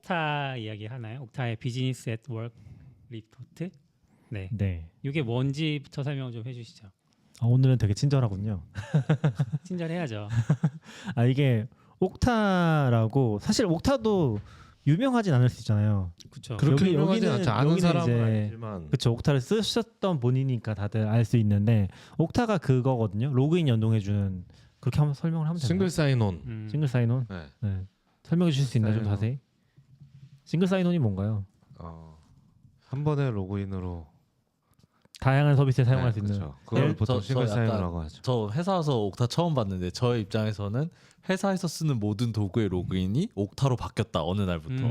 옥타 이야기 하나요? 옥타의 비즈니스 앳 워크 리포트. 네. 네. 이게 뭔지부터 설명 좀 해주시죠. 오늘은 되게 친절하군요. 친절해야죠. 이게 옥타라고 사실 옥타도 유명하진 않을 수 있잖아요. 그렇죠. 그렇게 유명하지 않죠. 아는 사람은 이제 알지만. 그렇죠. 옥타를 쓰셨던 본인이니까 다들 알 수 있는데 옥타가 그거거든요. 로그인 연동해주는 그렇게 한번 설명을 하면 되나요? 싱글 사인온. 싱글 사인온. 네. 네. 설명해 주실 수 있나요? 좀 사인온. 자세히. 싱글 사인온이 뭔가요? 한 번의 로그인으로 다양한 서비스에 사용할 수 있는. 그렇죠. 그걸 보통 저 싱글 약간 사인온이라고 하죠. 저 회사 와서 옥타 처음 봤는데 저의 입장에서는 회사에서 쓰는 모든 도구의 로그인이 옥타로 바뀌었다 어느 날부터.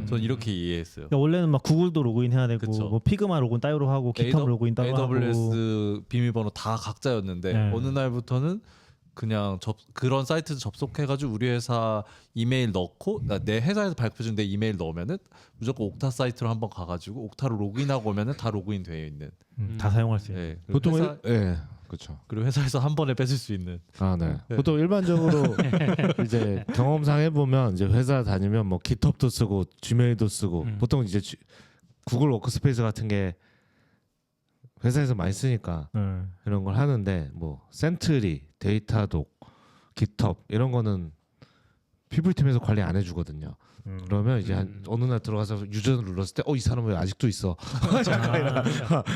전 이렇게 이해했어요. 그러니까 원래는 막 구글도 로그인 해야 되고 그쵸. 뭐 피그마 로그인 따로 하고 깃허브 로그인 따로 하고 AWS 비밀번호 다 각자였는데 네. 어느 날부터는 그냥 그런 사이트 접속해가지고 우리 회사 이메일 넣고 내 회사에서 발표준 내 이메일 넣으면은 무조건 옥타 사이트로 한번 가가지고 옥타로 로그인하고 오면은 다 로그인 되어 있는. 다 사용할 수 있는. 네. 보통 회사, 그렇죠. 그리고 회사에서 한 번에 뺏을 수 있는. 네. 네. 보통 일반적으로 이제 경험상 해보면 이제 회사 다니면 뭐 깃허브도 쓰고 지메일도 쓰고 보통 이제 구글 워크스페이스 같은 게 회사에서 많이 쓰니까 이런 걸 하는데 뭐 센트리, 데이터독, 깃허브 이런 거는 피플팀에서 관리 안 해주거든요. 그러면 이제 어느 날 들어가서 유저를 눌렀을 때 이 사람 왜 아직도 있어?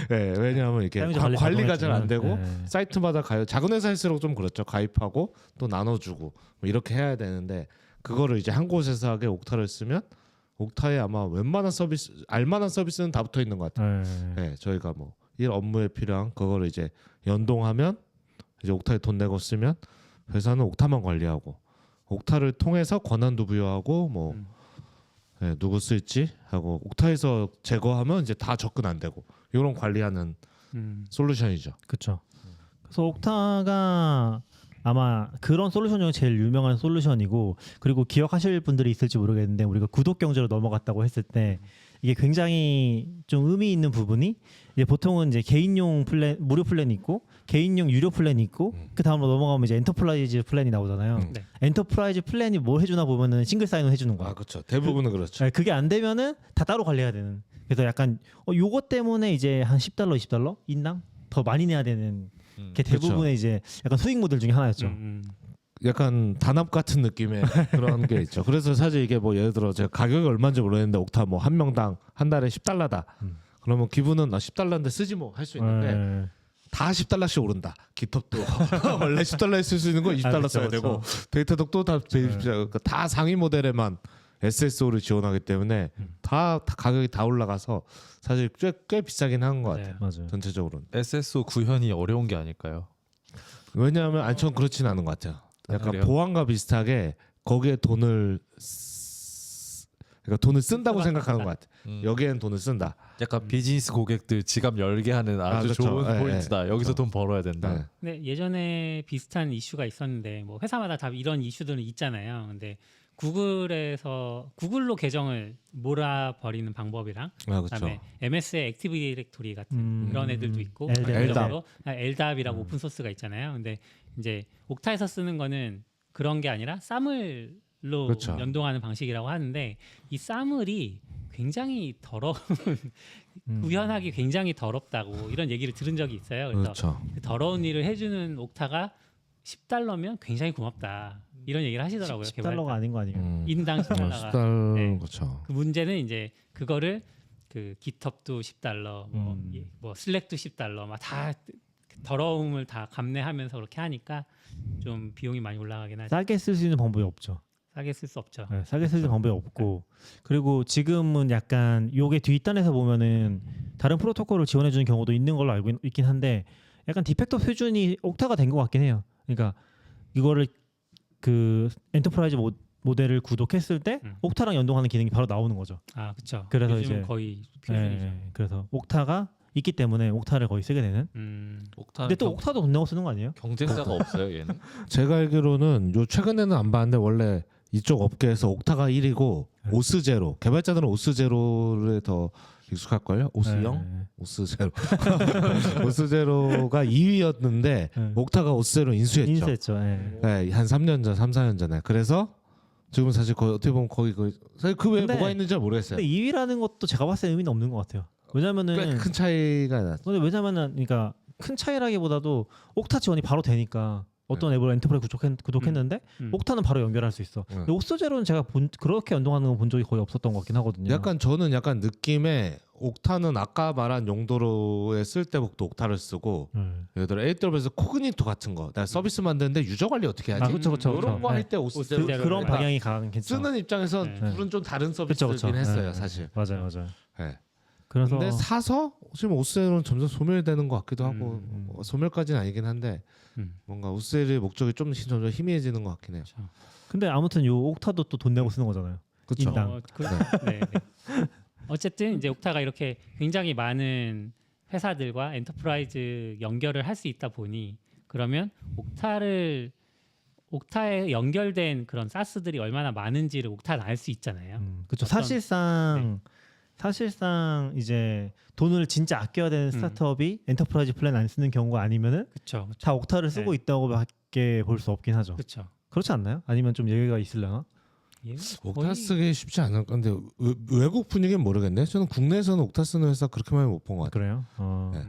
네, 왜냐하면 이렇게 사용자 관리가 잘 안 되고 네. 사이트마다 작은 회사일수록 좀 그렇죠. 가입하고 또 나눠주고 뭐 이렇게 해야 되는데 그거를 이제 한 곳에서 하게 옥타를 쓰면 옥타에 아마 웬만한 서비스 알만한 서비스는 다 붙어 있는 것 같아요. 네, 저희가 뭐 일 업무에 필요한 그거를 이제 연동하면 이제 옥타에 돈 내고 쓰면 회사는 옥타만 관리하고 옥타를 통해서 권한도 부여하고 뭐 네, 누구 쓸지 하고 옥타에서 제거하면 이제 다 접근 안 되고 이런 관리하는 솔루션이죠. 그렇죠. 그래서 옥타가 아마 그런 솔루션 중에 제일 유명한 솔루션이고 그리고 기억하실 분들이 있을지 모르겠는데 우리가 구독 경제로 넘어갔다고 했을 때 이게 굉장히 좀 의미 있는 부분이 이제 보통은 이제 개인용 플랜 무료 플랜이 있고 개인용 유료 플랜이 있고 그 다음으로 넘어가면 이제 엔터프라이즈 플랜이 나오잖아요. 네. 엔터프라이즈 플랜이 뭘 해주나 보면은 싱글 사인온 해주는 거야. 그렇죠. 대부분은 그렇죠. 네, 그게 안 되면은 다 따로 관리해야 되는. 그래서 약간 요거 때문에 이제 한 $10, $20 인당 더 많이 내야 되는 게 대부분의 이제 약간 수익 모델 중에 하나였죠. 약간 단합 같은 느낌의 그런 게 있죠. 그래서 사실 이게 뭐 예를 들어 제가 가격이 얼마인지 모르겠는데 옥타 뭐 한 명당 한 달에 $10다. 그러면 기분은 $10인데 쓰지 뭐 할 수 있는데 다 $10씩 오른다. 깃허브도 원래 $10에 쓸 수 있는 거 $20 써야 되고 데이터독도 다 상위 모델에만 SSO를 지원하기 때문에 다 가격이 다 올라가서 사실 꽤 비싸긴 한 것 같아요. 맞아요. 전체적으로는. SSO 구현이 어려운 게 아닐까요? 왜냐하면 전 그렇진 않은 것 같아요. 약간 그래요? 보안과 비슷하게 거기에 돈을 쓴다고 생각하는 것 같아. 여기엔 돈을 쓴다. 약간 비즈니스 고객들 지갑 열게 하는 아주 그렇죠. 좋은 포인트다. 여기서 그렇죠. 돈 벌어야 된다. 네. 네, 예전에 비슷한 이슈가 있었는데 뭐 회사마다 다 이런 이슈들은 있잖아요. 근데 구글로 계정을 몰아버리는 방법이랑 그렇죠. 그다음에 MS의 액티브 디렉토리 같은 그런 애들도 있고 LDAP. LDAP이라고 오픈 소스가 있잖아요. 근데 이제 옥타에서 쓰는 거는 그런 게 아니라 사물로 그렇죠. 연동하는 방식이라고 하는데 이 사물이 굉장히 더러운 구현하기 굉장히 더럽다고 이런 얘기를 들은 적이 있어요. 그래서 그렇죠. 그 더러운 일을 해주는 옥타가 $10면 굉장히 고맙다 이런 얘기를 하시더라고요. $10가 아닌 거 아니에요? 인당 $10가. $10 네. 그렇죠. 그 문제는 이제 그거를 그 깃허브도 $10, 뭐 슬랙도 $10, 막 다 더러움을 다 감내하면서 그렇게 하니까 좀 비용이 많이 올라가긴 하죠. 싸게 쓸 수 있는 방법이 없죠. 싸게 쓸 수 없죠. 네, 싸게 쓸 수 있는 방법이 없고 그리고 지금은 약간 요게 뒷단에서 보면은 다른 프로토콜을 지원해주는 경우도 있는 걸로 알고 있긴 한데 약간 디팩터 표준이 옥타가 된 것 같긴 해요. 그러니까 이거를 그 엔터프라이즈 모델을 구독했을 때 옥타랑 연동하는 기능이 바로 나오는 거죠. 아, 그렇죠. 그래서 요즘 이제 거의 필수이죠. 그래서 옥타가 있기 때문에 옥타를 거의 쓰게 되는. 옥타는 근데 또 옥타도 돈 내고 쓰는 거 아니에요? 경쟁자가 없어요, 얘는. 제가 알기로는 요 최근에는 안 봤는데 원래 이쪽 업계에서 옥타가 1위고 오스제로 개발자들은 오스제로를 더 익숙할걸요? 오스0? 오스제로 오스제로가 2위였는데 옥타가 오스제로 인수했죠. 인수했죠. 네, 한 3년 전, 3, 4년 전에. 그래서 지금 사실 거의 어떻게 보면 거의 사실 그 외에 근데- 뭐가 있는지 잘 모르겠어요. 근데 2위라는 것도 제가 봤을 때 의미는 없는 것 같아요. 왜냐면은 꽤 큰 차이가 나. 근데 왜냐면은 그러니까 큰 차이라기보다도 옥타 지원이 바로 되니까 어떤 앱을 엔터프라이즈 구독했는데 옥타는 바로 연결할 수 있어. 근데 옥스제로는 제가 그렇게 연동하는 건 본 적이 거의 없었던 것 같긴 하거든요. 약간 저는 약간 느낌에 옥타는 아까 말한 용도로에 쓸 때부터 옥타를 쓰고 예를 들어 AWS 코그니토 같은 거 내가 서비스 만드는데 유저 관리 어떻게 하지? 아, 그쵸. 이런 거 할 때 옥스제로 그런 방향이 강했죠. 쓰는 입장에서 네. 둘은 좀 다른 그쵸, 서비스긴 그쵸. 했어요 네, 사실. 맞아요. 네. 그래서 근데 사서 지금 오스제로는 점점 소멸되는 것 같기도 하고 소멸까지는 아니긴 한데 뭔가 오스제로의 목적이 좀 점점 희미해지는 것 같긴 해요. 근데 아무튼 요 옥타도 또 돈 내고 쓰는 거잖아요. 그렇죠. 인당. 네. 어쨌든 이제 옥타가 이렇게 굉장히 많은 회사들과 엔터프라이즈 연결을 할 수 있다 보니 그러면 옥타에 연결된 그런 사스들이 얼마나 많은지를 옥타는 알 수 있잖아요. 그렇죠. 어떤- 사실상 이제 돈을 진짜 아껴야 되는 스타트업이 엔터프라이즈 플랜 안 쓰는 경우가 아니면은 그렇죠. 다 옥타를 쓰고 네. 있다고밖에 볼 수 없긴 하죠. 그렇죠. 그렇지 않나요? 아니면 좀 얘기가 있으려나? 옥타 쓰기 쉽지 않을 건데 외국 분위기는 모르겠네. 저는 국내에서는 옥타 쓰는 회사 그렇게 많이 못 본 것 같아요. 그래요? 네.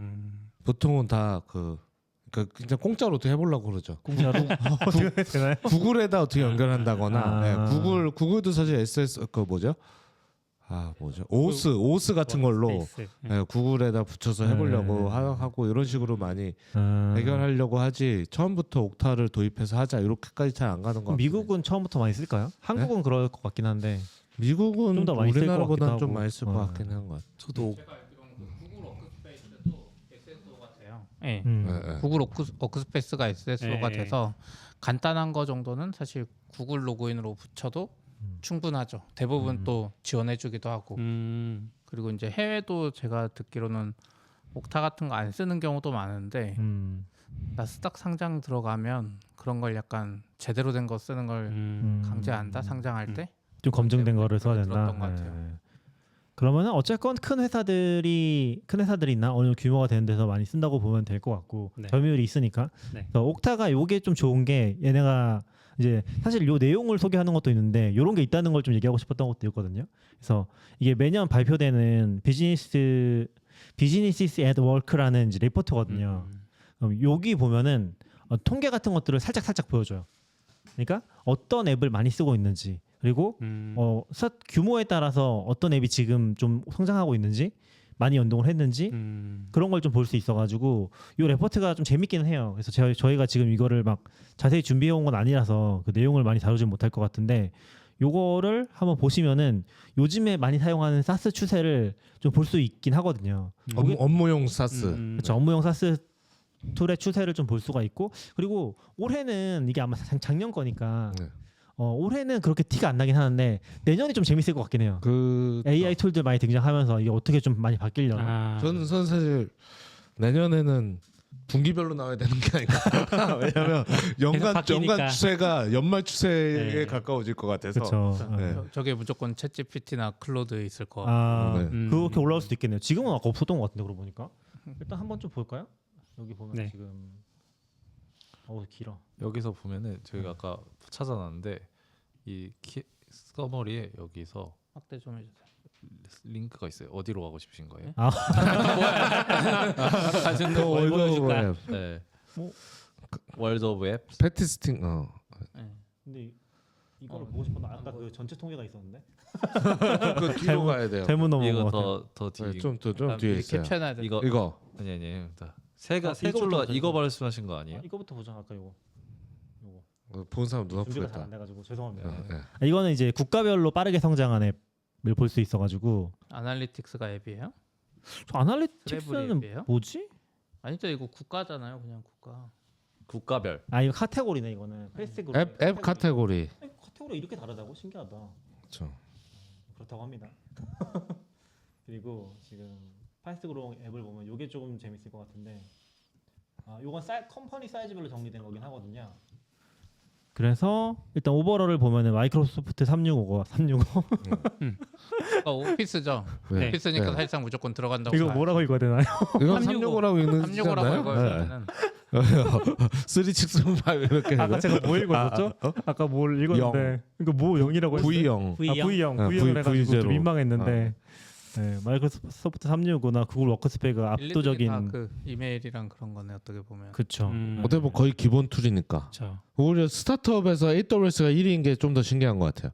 보통은 다 그러니까 공짜로 어떻게 해보려고 그러죠. 공짜로 어떻게 되나요? 구글에다 어떻게 연결한다거나 아. 구글도 사실 SS 오스 같은 걸로 스페이스. 구글에다 붙여서 해보려고 하고 이런 식으로 많이 해결하려고 하지 처음부터 옥타를 도입해서 하자 이렇게까지 잘 안 가는 것 같아요. 미국은 처음부터 많이 쓸까요? 한국은 그럴 것 같긴 한데 미국은 좀더 많이 쓸것 우리나라보다는 같기도 좀 하고. 많이 쓸 것 같긴 한 것 같아요. 저도 네. 네. 구글 워크스페이스가 SSO가 네. 돼서 간단한 거 정도는 사실 구글 로그인으로 붙여도 충분하죠. 대부분 또 지원해주기도 하고 그리고 이제 해외도 제가 듣기로는 옥타 같은 거 안 쓰는 경우도 많은데 나스닥 상장 들어가면 그런 걸 약간 제대로 된 거 쓰는 걸 강제한다 상장할 때. 좀 검증된 거를 써야 된다. 들었던 것 같아요. 그러면은 어쨌건 큰 회사들이나 어느 규모가 되는 데서 많이 쓴다고 보면 될 것 같고 네. 점유율이 있으니까. 네. 그래서 옥타가 요게 좀 좋은 게 얘네가 이제 사실 요 내용을 소개하는 것도 있는데 요런 게 있다는 걸 좀 얘기하고 싶었던 것도 있거든요. 그래서 이게 매년 발표되는 비즈니스 앳 워크라는 이제 리포트거든요. 여기 보면은 통계 같은 것들을 살짝 보여줘요. 그러니까 어떤 앱을 많이 쓰고 있는지 그리고 규모에 따라서 어떤 앱이 지금 좀 성장하고 있는지 많이 연동을 했는지 그런 걸 좀 볼 수 있어가지고 이 레포트가 좀 재밌기는 해요. 그래서 저희가 지금 이거를 막 자세히 준비해 온 건 아니라서 그 내용을 많이 다루진 못할 것 같은데 요거를 한번 보시면은 요즘에 많이 사용하는 사스 추세를 좀 볼 수 있긴 하거든요. 업무용 사스. 그렇죠. 업무용 사스 툴의 추세를 좀 볼 수가 있고 그리고 올해는 이게 아마 작년 거니까 네. 올해는 그렇게 티가 안 나긴 하는데 내년이 좀 재밌을 것 같긴 해요. AI 툴들 많이 등장하면서 이게 어떻게 좀 많이 바뀌려나. 저는 사실 내년에는 분기별로 나와야 되는 게 아닌가. 왜냐하면 연간 바뀌니까. 추세가 연말 추세에 네. 가까워질 것 같아서. 그렇죠. 네. 저게 무조건 챗GPT나 클로드 있을 거 같아요. 네. 그렇게 올라올 수도 있겠네요. 지금은 아까 없었던 것 같은데 그러고 보니까 일단 한번 좀 볼까요? 여기 보면 네. 지금 길어. 여기서 보면은 저희가 아까 찾아놨는데 이 서머리에 여기서 확대 좀 해주세요. 링크가 있어요. 어디로 가고 싶으신 거예요? 뭘 보여줄까? 네. 뭐? 월드 오브 앱. 패티스팅. 근데 이거를 보고 싶었나? 아까 그 전체 통계가 있었는데 그 뒤로 가야 돼요. 잘못 넘어온 이거 것 같아요. 더 뒤. 네, 좀 뒤에 있어요. 캡처해놔야 돼. 이거 이거 아니. 아, 세 이거부터 줄로 보자, 이거 이거. 말씀하신 거 아니에요? 이거부터 보자. 아까 요거 본 사람 눈 준비가 잘 아프겠다. 안 돼가지고 죄송합니다. 네. 이거는 이제 국가별로 빠르게 성장한 앱을 볼 수 있어가지고 아날리틱스가 앱이에요? 저 아날리틱스는 앱이에요? 뭐지? 아니죠, 이거 국가잖아요, 그냥 국가. 국가별. 아 이거 카테고리네 이거는 페이스그룹. 앱 카테고리. 카테고리 이렇게 다르다고 신기하다. 그렇죠. 그렇다고 합니다. 그리고 지금 파이스그룹 앱을 보면 이게 조금 재밌을 것 같은데, 요건 컴퍼니 사이즈별로 정리된 거긴 하거든요. 그래서 일단 오버럴을 보면은 마이크로소프트 365. 오피스죠. 네. 오피스니까 네. 사실상 무조건 들어간다고. 이거 뭐라고 읽어야 되나요? 이건 365. 365라고 읽는 지 365라고 않나요? 읽어요. 저는. 365 이렇게 해야 아까 돼? 제가 뭐 읽었었죠? 아까 뭘 읽었는데 이거 뭐 0이라고 했어요? V0 V형? V형을 해가지고 V0 좀 민망했는데 네, 마이크로소프트 365나 구글 워크스페이스가 압도적인 다그 이메일이랑 그런 거네 어떻게 보면. 그쵸. 어떻게 보면 거의 기본 툴이니까. 그렇죠. 오히려 스타트업에서 AWS가 1위인 게 좀 더 신기한 것 같아요.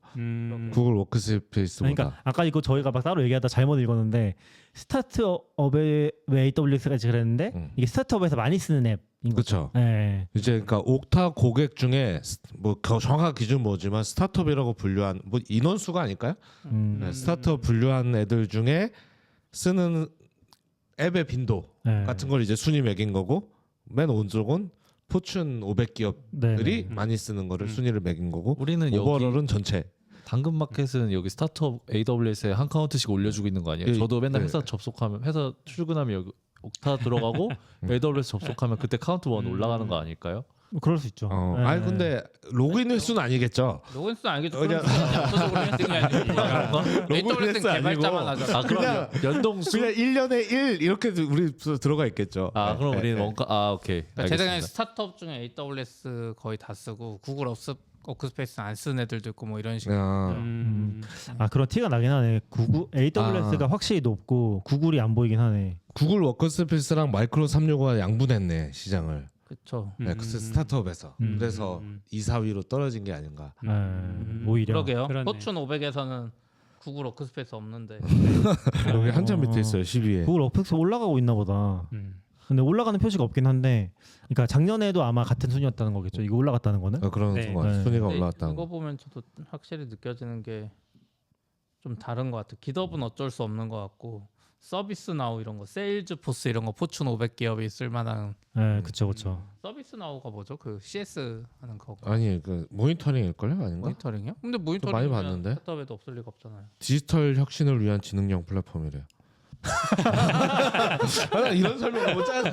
구글 워크스페이스보다. 그러니까 아까 이거 저희가 막 따로 얘기하다 잘못 읽었는데 스타트업에 왜 AWS까지 그랬는데 이게 스타트업에서 많이 쓰는 앱인 거죠. 그렇죠. 네. 이제 그러니까 옥타 고객 중에 뭐 정확한 기준 뭐지만 스타트업이라고 분류한 뭐 인원수가 아닐까요? 네, 스타트업 분류한 애들 중에 쓰는 앱의 빈도 네. 같은 걸 이제 순위 매긴 거고 맨 오른쪽은 포춘 500 기업들이 네. 많이 쓰는 거를 순위를 매긴 거고 우리는 여기 오버롤은 전체. 당근마켓은 여기 스타트업 AWS에 한 카운트씩 올려주고 있는 거 아니에요? 예, 저도 맨날 예. 회사 출근하면 여기 옥타 들어가고 AWS 접속하면 그때 카운트 1 올라가는 거 아닐까요? 뭐 그럴 수 있죠. 네. 아니 근데 로그인 횟수는 아니겠죠. 로그인수 알겠죠. 그냥- 압도적으로 1등이 아니니까. 로그인 AWS는 횟수 개발자만 아니고. 하죠. 아 그럼 연동수 그냥 1년에 1 이렇게 우리 들어가 있겠죠. 아 그럼 네, 우리는 네. 원가 아 오케이 그러니까 제 생각에 알겠습니다. 스타트업 중에 AWS 거의 다 쓰고 구글 워크스페이스 안 쓰는 애들도 있고 뭐 이런 식으로. 아, 아 그런 티가 나긴 하네. 구글 AWS가 확실히 높고 구글이 안 보이긴 하네. 구글 워크스페이스랑 마이크로 365가 양분했네 시장을. 그렇죠. 엑스 스타트업에서. 그래서 2, 4위로 떨어진 게 아닌가. 오히려. 그러게요. 그러네. 포춘 500에서는 구글 워크스페이스 없는데. 여기 한참 밑에 있어요. 10위에. 구글 워크스페이스 올라가고 있나 보다. 근데 올라가는 표시가 없긴 한데, 그러니까 작년에도 아마 같은 순위였다는 거겠죠. 이거 올라갔다는 거는. 그런 네. 거 네. 순위가 근데 올라왔다는 이거 거. 보면 저도 확실히 느껴지는 게 좀 다른 것 같아요. 기덥은 어쩔 수 없는 것 같고 서비스 나우 이런 거, 세일즈 포스 이런 거 포춘 500 기업이 쓸만한. 네, 그렇죠, 그렇죠. 서비스 나우가 뭐죠? 그 CS 하는 거. 아니 그 모니터링일걸요? 아닌가? 모니터링이요? 근데 많이 모니터링 봤는데? 스타트업에도 없을 리가 없잖아요. 디지털 혁신을 위한 지능형 플랫폼이래요. 이런 설명 너무 짧아.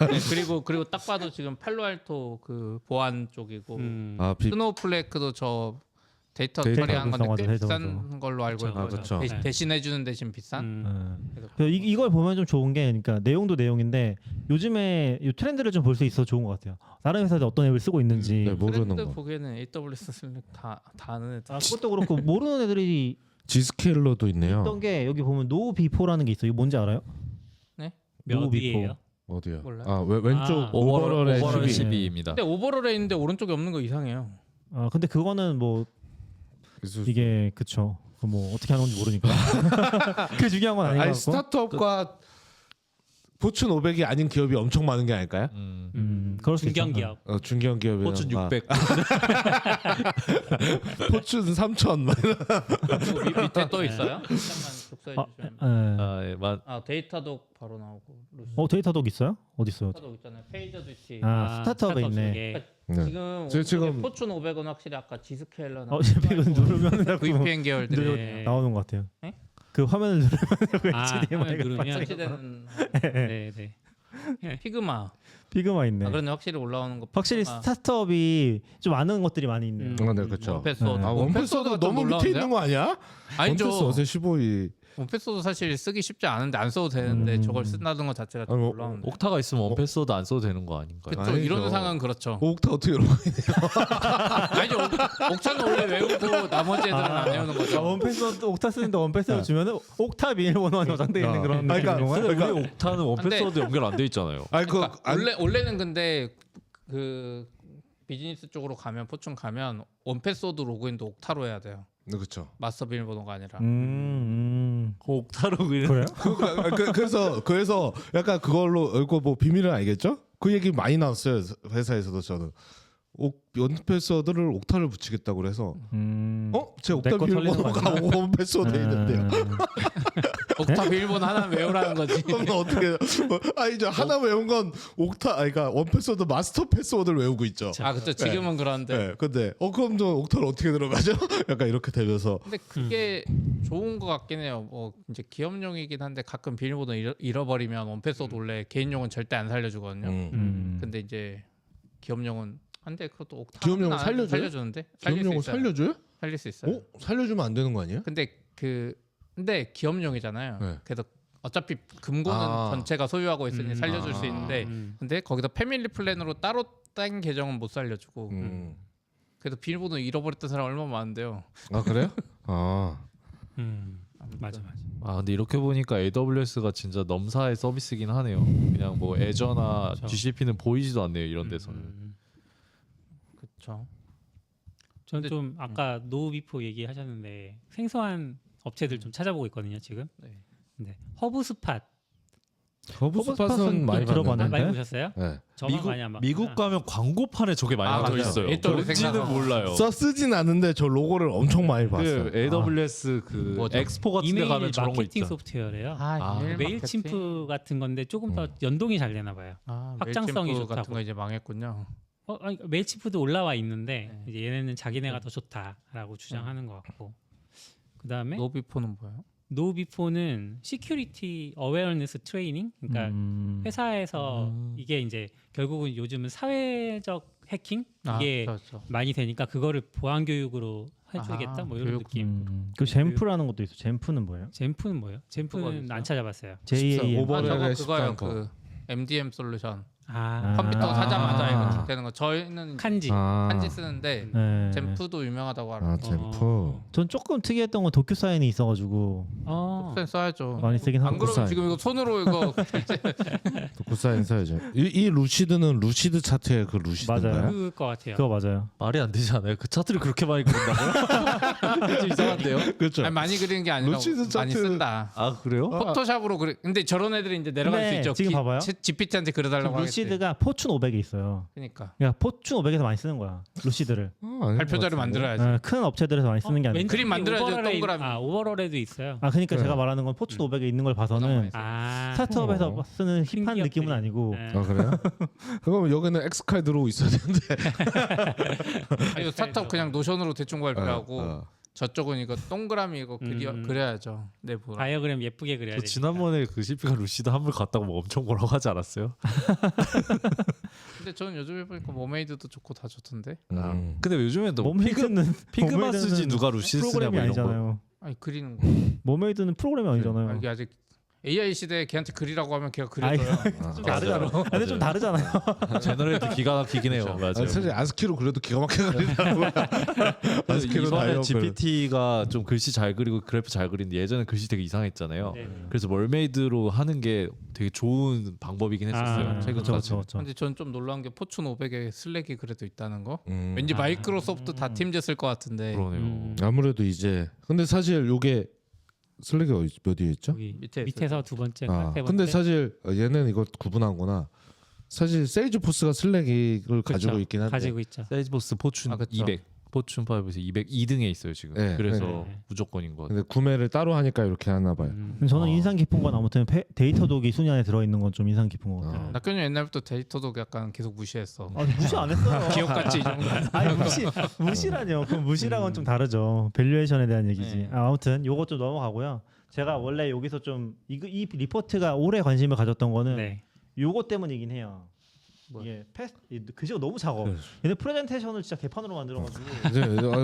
네, 그리고 딱 봐도 지금 팔로알토 그 보안 쪽이고 스노우플레이크도 저 데이터 데이터 처리한 건데 꽤 데이터 비싼 분석하죠. 걸로 알고 있거든요. 그쵸. 네. 대신해 주는 대신 비싼. 네. 그래서 이걸 보면 좀 좋은 게, 그러니까 내용도 내용인데 요즘에 이 트렌드를 좀 볼 수 있어 좋은 것 같아요. 다른 회사들 어떤 앱을 쓰고 있는지. 네, 모르는 트렌드 거. 보기에는 AWS 슬랙 다 아는 애들. 아, 그것도 그렇고 모르는 애들이 지스케일러도 있네요. 있던 게 여기 보면 노 비포라는 게 있어. 이거 뭔지 알아요? 몇 노 비포. 위예요? 어디요? 몰라요. 아 왼쪽 아, 오버롤의 오버롤 10위. 12입니다. 근데 오버롤에 있는데 오른쪽에 없는 거 이상해요. 아 근데 그거는 뭐 이게 그쵸. 그뭐 어떻게 하는 건지 모르니까. 그 중요한 건 아닌 것 아니 같고. 스타트업과 포춘 500이 아닌 기업이 엄청 많은 게 아닐까요? 그럴 수 있죠. 중견기업. 중견 기업이 포춘 600. 포춘 3000 그리고 밑에 또 있어요? 잠깐만 복사해 아, 주시면. 예. 아, 예, 데이터독 바로 나오고. 루시 데이터독 있어요? 어디 있어요? 데이터독 있잖아요. 페이저도 있지. 스타트업에 있네. 쪽에. 네. 지금 지금- 포춘 500은 확실히 아까 지스케일러나 이거 누르면 자꾸 VPN 계열들이 네. 나오는 것 같아요. 네? 그 화면을 누르면 아, HDMI 화면 누르면 설치되는 네, 네. 피그마. 피그마 있네. 그런데 확실히 올라오는 거. 확실히 피그마. 스타트업이 좀 아는 것들이 많이 있네요. 네, 그렇죠. 원패스워드. 네. 아, 원패스워드 너무 밑에 있는 거 아니야? 아니죠. 원패스워드 15위. 원패스워드 사실 쓰기 쉽지 않은데 안 써도 되는데 저걸 쓴다는 것 자체가 좀 아니, 놀라운데. 옥타가 있으면 원패스워드 안 써도 되는 거 아닌가요? 그쵸. 아니죠. 이런 상황은 그렇죠. 옥타 어떻게 이러고 아니죠. 옥타는 원래 외우고 나머지 애들은 안 외우는 거죠. 원패스워드 옥타 쓰는데 원패스워드 주면은 옥타 비밀번호가 저장돼 있는 그런 그러니까 느낌인 건가요? 근데 우리 옥타는 원패스워드 연결 안 돼 있잖아요. 아니 그러니까 원래는 근데 그 비즈니스 쪽으로 가면 포춘 가면 원패스워드 로그인도 옥타로 해야 돼요. 그렇죠. 마스터 비밀번호가 아니라. 옥타로 그냥 그래요? 그래서 약간 그걸로 이거 뭐 비밀은 알겠죠? 그 얘기 많이 나왔어요 회사에서도 저는. 원패스워드를 옥타를 붙이겠다고 그래서 제 옥타 내거 털리는 거 비밀번호가 원패스워드에 있는데요. 옥타 비밀번호 하나 외우라는 거지. 그러면 어떻게? 이제 하나 외운 건 옥타, 그러니까 원패스워드 마스터 패스워드를 외우고 있죠. 아 그렇죠. 지금은 그런데. 네, 근데 그럼 저 옥타를 어떻게 들어가죠? 약간 이렇게 되면서 근데 그게 좋은 것 같긴 해요. 뭐 이제 기업용이긴 한데 가끔 비밀번호 잃어버리면 원패스워드 원래 개인용은 절대 안 살려주거든요. 근데 이제 기업용은 한데 그것도 옥타 기업용은 살려줘요? 살려주는데 살릴 수 기업용을 있어요. 살려줘요? 살릴 수 있어요. 살려주면 안 되는 거 아니에요? 근데 기업용이잖아요. 네. 그래서 어차피 금고는 전체가 소유하고 있으니 살려줄 수 있는데 근데 거기다 패밀리 플랜으로 따로 딴 계정은 못 살려주고 그래도 비밀번호 잃어버렸던 사람 얼마나 많은데요. 아 그래요? 아 맞아. 아 근데 이렇게 보니까 AWS가 진짜 넘사의 서비스긴 하네요. 그냥 뭐 애저나 그렇죠. GCP는 보이지도 않네요 이런 데서는. 그렇죠. 저는 근데- 좀 아까 노비포 얘기하셨는데 생소한 업체들 좀 찾아보고 있거든요 지금. 네. 네. 허브스팟 허브스팟은 많이 들어봤는데? 많이 보셨어요? 네. 저만 많이 안 봤구나. 미국 가면 광고판에 저게 많이 나와 맞아요. 있어요. 일조를 뭔지는 생각하고. 몰라요. 쓰진 않은데 저 로고를 엄청 많이 봤어요. 그 AWS 그 뭐죠? 엑스포 같은 데 이메일 가면 저런 거 마케팅 있죠. 소프트웨어래요. 아, 이메일 메일 마케팅? 침프 같은 건데 조금 더 연동이 잘 되나 봐요. 메일침프 확장성이 같은 좋다고. 거 이제 망했군요. 아니, 메일 침프도 올라와 있는데 이제 얘네는 자기네가 더 좋다라고 주장하는 것 같고. 그다음에 노비포는 뭐예요? 노비포는 시큐리티 어웨어니스 트레이닝. 그러니까 회사에서 이게 이제 결국은 요즘은 사회적 해킹 이게 그렇죠. 많이 되니까 그거를 보안 교육으로 해주겠다 뭐 이런 교육. 느낌. 그 젠프라는 것도 있어. 젠프는 뭐예요? 젠프는 뭐예요? 젠프는 있어요? 안 찾아봤어요. JAM. 오버- 저거 오버랩의 그거예요. 13 거. 그 MDM 솔루션. 아, 컴퓨터 사자마자 아. 이거 되는 거. 저희는 칸지. 한지 쓰는데 네. 젠프도 유명하다고 알아요. 아 젠프. 전 조금 특이했던 건 도큐사인이 있어가지고 어. 써야죠. 많이 쓰긴 안 하고. 그러면 사인. 지금 이거 손으로 이거 도쿠사인 써야죠. 이 루시드는 루시드 차트의 그 루시드인가요? 맞아요. 그럴 것 같아요. 그거 맞아요. 말이 안 되지 않아요? 그 차트를 그렇게 많이 그린다고요? 좀 이상한데요? 그렇죠. 아니, 많이 그리는 게 아니라 루시드 많이 차트- 쓴다. 아 그래요? 포토샵으로 그래. 근데 저런 애들이 이제 내려갈 수 근데 있죠. 지금 봐봐요. GPT한테 그려달라고 하겠지. 루시드가 포춘 500에 있어요. 그러니까 그러니까 포춘 500에서 많이 쓰는 거야. 루시드를. 발표 자료 만들어야지. 큰 업체들에서 많이 쓰는 게 아니고. 그림 만들어야죠, 동그라미. 오버롤에도 있어요. 아 그러니까 그래. 제가 말하는 건 포춘 500에 있는 걸 봐서는 아, 스타트업에서 쓰는 힙한 신기업들이. 느낌은 아니고. 네. 아 그래요? 그럼 여기는 엑스칼 들어오고 있어야 되는데. 아니, 스타트업 그냥 노션으로 대충 발표하고 어. 저쪽은 이거 동그라미 이거 그려야죠. 내부. 다이어그램 예쁘게 그려야 저 돼. 지난번에 그 CP가 루시드 한물 갔다고 뭐 엄청 뭐라고 하지 않았어요? 근데 저는 요즘에 보니까 머메이드도 좋고 다 좋던데. 근데 요즘엔 또 머메이드는 피그마 쓰지 머메이드는 누가 루시드 쓰냐 프로그램이 뭐 이런 거. 아니잖아요. 아니 그리는 거. 머메이드는 프로그램이 아니잖아요. 이게 아직 AI 시대에 걔한테 그리라고 하면 걔가 그려줘요. 좀 다르잖아요. 근데 좀 다르잖아요. 제너레이트 기가 막히긴 해요. 맞아요. 아니, 사실 아스키로 그래도 기가 막히게 그리더라고요. 아스키로 이번에 다이어그램. GPT가 좀 글씨 잘 그리고 그래프 잘 그리는데 예전에 글씨 되게 이상했잖아요. 네. 그래서 멀메이드로 하는 게 되게 좋은 방법이긴 했었어요. 아, 최근까지. 그렇죠. 근데 전 좀 놀란 게 포춘 500에 슬랙이 그래도 있다는 거. 음. 왠지 마이크로소프트 다 팀즈 쓸 것 같은데. 그러네요. 아무래도 이제 근데 사실 요게 슬랙이 몇 위에 있죠? 여기 밑에 밑에서 두 번째, 아, 세 번째. 근데 사실 얘는 이거 구분하구나. 사실 세일즈포스가 슬랙을 가지고 그렇죠. 있긴 한데 가지고 있죠. 세일즈포스 포춘 아, 그쵸. 200, 포춘 5에서 202등에 있어요 지금. 네, 그래서 네. 무조건인 것 같아요. 근데 구매를 따로 하니까 이렇게 하나 봐요. 저는 인상 깊은 건 아무튼 데이터독이 순위 안에 들어 있는 건 좀 인상 깊은 것 같아요. 낙견이 옛날부터 데이터도 약간 계속 무시했어. 아, 무시 안 했어요. 기억같이 이 정도. 아니 무시라뇨. 그럼 무시랑은 좀 다르죠. 밸류에이션에 대한 얘기지. 네. 아무튼 요것 좀 넘어가고요. 제가 원래 여기서 좀 이 리포트가 오래 관심을 가졌던 거는 네. 요것 때문이긴 해요. 뭐야? 이게 글씨가 너무 작아. 근데 프레젠테이션을 진짜 개판으로 만들어가지고. 이제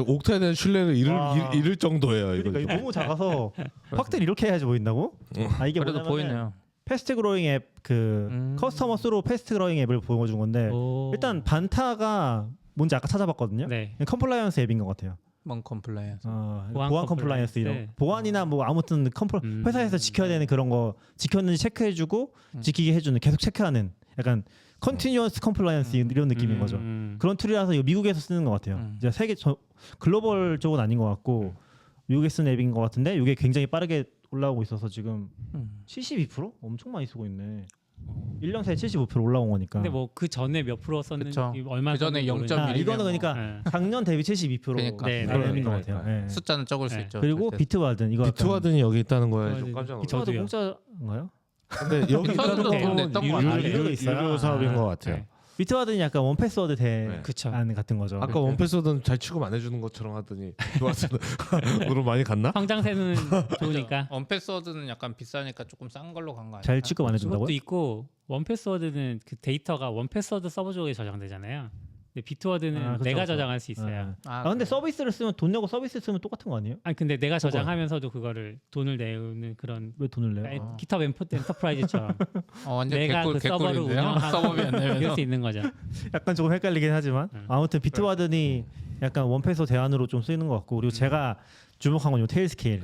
옥타에 대한 신뢰를 아. 잃을 정도예요. 이거. 그러니까 이거 너무 작아서 확대를 이렇게 해야지 보인다고? 아 이게 그래도 뭐냐면 보이네요. 패스트 그로잉 앱 그 커스터머 스로 패스트 그로잉 앱을 보여준 건데 오. 일단 반타가 뭔지 아까 찾아봤거든요. 네. 컴플라이언스 앱인 것 같아요. 뭔 컴플라이언스. 보안 컴플라이언스 이런 보안이나 뭐 아무튼 회사에서 지켜야 되는 그런 거 지켰는지 체크해주고 지키게 해주는 계속 체크하는 약간 컨티뉴어스 컴플라이언스 이런 느낌인 거죠. 그런 툴이라서 이거 미국에서 쓰는 것 같아요. 이제 세계 글로벌 쪽은 아닌 것 같고 미국에 쓰는 앱인 것 같은데 이게 굉장히 빠르게 올라오고 있어서 지금 72% 엄청 많이 쓰고 있네. 1년 새에 75% 올라온 거니까. 근데 뭐 그 전에 몇 프로 썼는지 그쵸. 얼마 그 전에 썼는지 0.1 모르겠는데. 이거는 그러니까 네. 작년 대비 72% 그러니까. 네, 그런 네, 것 네, 같아요. 네. 예. 숫자는 적을 수 네. 있죠. 그리고 절대. 비트와든 이거 비트와든이 여기 있다는 거에 좀 비트와든. 깜짝 놀랐어요. 비트와든 저도요. 공짜인가요? 근데 여기 비트와든도 있다는 돈 건 냈던 거 같아요. 유료 있어요? 사업인 아, 것 같아요. 네. 비트와든이 약간 원패스워드 네. 그쵸. 대안 같은 거죠. 아까 원패스워드는 잘 취급 안 해주는 것처럼 하더니 비트와든으로 많이 갔나? 성장세는 좋으니까. 언패스워드는 약간 비싸니까 조금 싼 걸로 간 거 아니야? 잘 취급 안 해준다고요? 그것도 있고 원패스워드는 그 데이터가 원패스워드 서버 쪽에 저장되잖아요. 근데 비트워드는 그쵸, 내가 그쵸. 저장할 수 있어요. 아 근데 그래요? 서비스를 쓰면 돈 내고 서비스 쓰면 똑같은 거 아니에요? 아니 근데 내가 저장하면서도 그거를 돈을 내는 그런 왜 돈을 내요? GitHub 엔터프라이즈처럼 완전 내가 그 서버를 개꿀인데요. 운영하고 서버비 안 이럴 내면 수 있는 거죠. 약간 조금 헷갈리긴 하지만 아무튼 비트와든이 약간 원패스 대안으로 좀 쓰이는 것 같고 그리고 제가 주목한 건 요 테일스케일.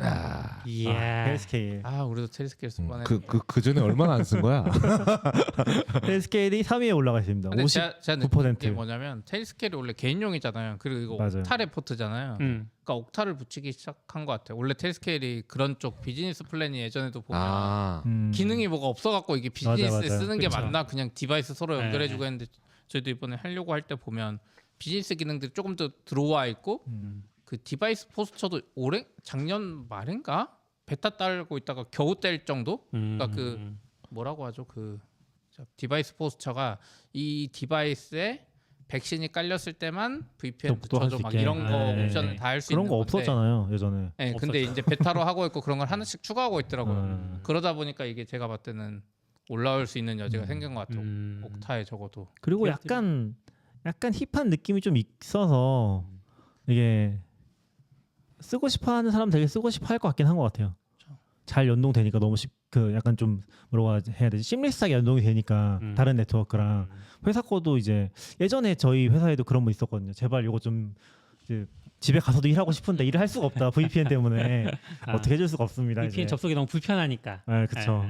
이야. 테일스케일. 우리도 테리스케일 쓸 뻔했네. 그 전에 얼마나 안 쓴 거야? 테일스케일이 3위에 올라가 있습니다. 근데 제가 느낀 59%. 게 뭐냐면 테일스케일이 원래 개인용이잖아요. 그리고 이거 맞아요. 옥타 레포트잖아요. 그러니까 옥타를 붙이기 시작한 것 같아요. 원래 테일스케일이 그런 쪽 비즈니스 플랜이 예전에도 보면 기능이 뭐가 없어갖고 이게 비즈니스에 맞아. 쓰는 게 그쵸. 맞나 그냥 디바이스 서로 네. 연결해주고 했는데 저희도 이번에 하려고 할 때 보면 비즈니스 기능들이 조금 더 들어와 있고 그 디바이스 포스처도 작년 말인가 베타 딸고 있다가 겨우 뗄 정도. 그러니까 그 뭐라고 하죠? 그 디바이스 포스처가 이 디바이스에 백신이 깔렸을 때만 VPN 또 할수 붙여줘 막 있게. 이런 거 네. 옵션을 다 할 수 그런 있는 거 건데. 없었잖아요 예전에. 네, 근데 이제 베타로 하고 있고 그런 걸 하나씩 추가하고 있더라고요. 그러다 보니까 이게 제가 봤을 때는 올라올 수 있는 여지가 생긴 것 같아요. 옥타에 적어도. 그리고 약간 힙한 느낌이 좀 있어서 이게 쓰고 싶어하는 사람 되게 쓰고 싶어할 것 같긴 한 것 같아요. 잘 연동되니까 너무 그 약간 좀 뭐라고 해야 되지? 심리스하게 연동이 되니까 다른 네트워크랑 회사 거도 이제 예전에 저희 회사에도 그런 분 있었거든요. 제발 이거 좀 이제 집에 가서도 일하고 싶은데 일을 할 수가 없다 VPN 때문에 어떻게 해줄 수가 없습니다. VPN 이제. 접속이 너무 불편하니까. 네, 그렇죠.